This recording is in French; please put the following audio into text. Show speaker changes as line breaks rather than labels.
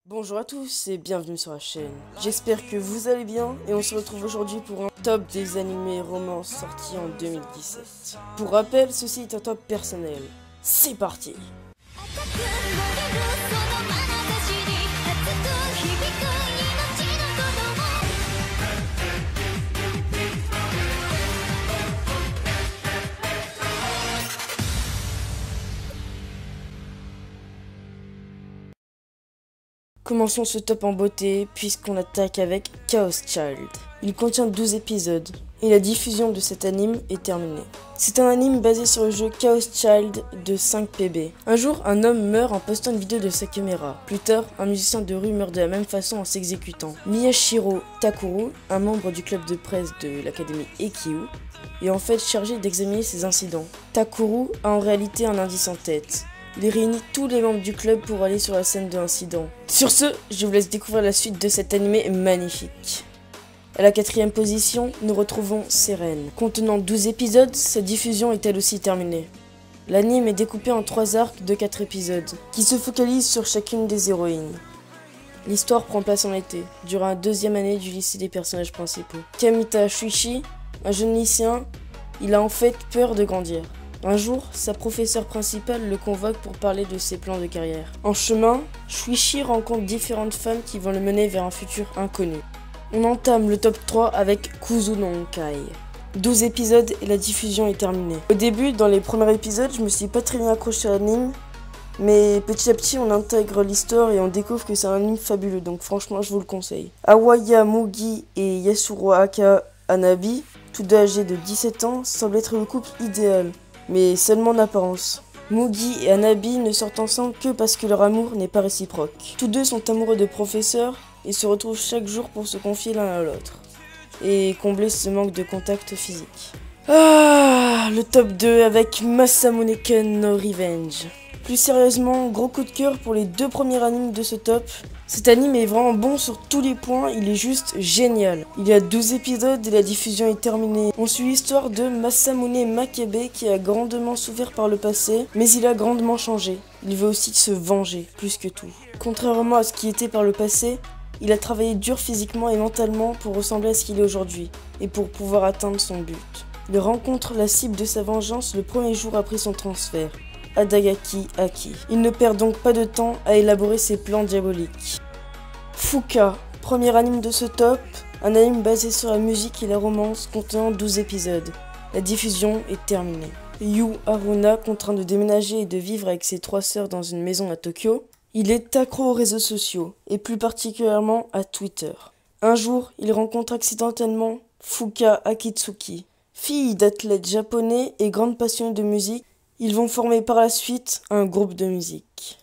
Bonjour à tous et bienvenue sur la chaîne. J'espère que vous allez bien et on se retrouve aujourd'hui pour un top des animés romances sortis en 2017. Pour rappel, ceci est un top personnel. C'est parti! Commençons ce top en beauté puisqu'on attaque avec Chaos Child. Il contient 12 épisodes et la diffusion de cet anime est terminée. C'est un anime basé sur le jeu Chaos Child de 5PB. Un jour, un homme meurt en postant une vidéo de sa caméra. Plus tard, un musicien de rue meurt de la même façon en s'exécutant. Miyashiro Takuru, un membre du club de presse de l'académie Ekyu, est en fait chargé d'examiner ces incidents. Takuru a en réalité un indice en tête. Il réunit tous les membres du club pour aller sur la scène de l'incident. Sur ce, je vous laisse découvrir la suite de cet animé magnifique. À la 4e position, nous retrouvons Seren. Contenant 12 épisodes, sa diffusion est elle aussi terminée. L'anime est découpé en 3 arcs de 4 épisodes, qui se focalisent sur chacune des héroïnes. L'histoire prend place en été, durant la 2e année du lycée des personnages principaux. Kamita Shuichi, un jeune lycéen, il a en fait peur de grandir. Un jour, sa professeure principale le convoque pour parler de ses plans de carrière. En chemin, Shuichi rencontre différentes femmes qui vont le mener vers un futur inconnu. On entame le top 3 avec Kuzu no Honkai. 12 épisodes et la diffusion est terminée. Au début, dans les premiers épisodes, je me suis pas très bien accroché à l'anime, mais petit à petit on intègre l'histoire et on découvre que c'est un anime fabuleux, donc franchement je vous le conseille. Awaya Mugi et Yasuroaka Hanabi, tous deux âgés de 17 ans, semblent être le couple idéal, mais seulement en apparence. Mugi et Hanabi ne sortent ensemble que parce que leur amour n'est pas réciproque. Tous deux sont amoureux de professeurs et se retrouvent chaque jour pour se confier l'un à l'autre et combler ce manque de contact physique. Le top 2 avec Masamune Ken no Revenge. Plus sérieusement, gros coup de cœur pour les 2 premiers animes de ce top. Cet anime est vraiment bon sur tous les points, il est juste génial. Il y a 12 épisodes et la diffusion est terminée. On suit l'histoire de Masamune Makabe qui a grandement souffert par le passé, mais il a grandement changé. Il veut aussi se venger, plus que tout. Contrairement à ce qui était par le passé, il a travaillé dur physiquement et mentalement pour ressembler à ce qu'il est aujourd'hui, et pour pouvoir atteindre son but. Il rencontre la cible de sa vengeance le premier jour après son transfert, Adagaki Aki. Il ne perd donc pas de temps à élaborer ses plans diaboliques. Fuka, premier anime de ce top, un anime basé sur la musique et la romance contenant 12 épisodes. La diffusion est terminée. Yu Haruna, contraint de déménager et de vivre avec ses 3 sœurs dans une maison à Tokyo, il est accro aux réseaux sociaux, et plus particulièrement à Twitter. Un jour, il rencontre accidentellement Fuka Akitsuki. Fille d'athlète japonais et grande passionnée de musique, ils vont former par la suite un groupe de musique.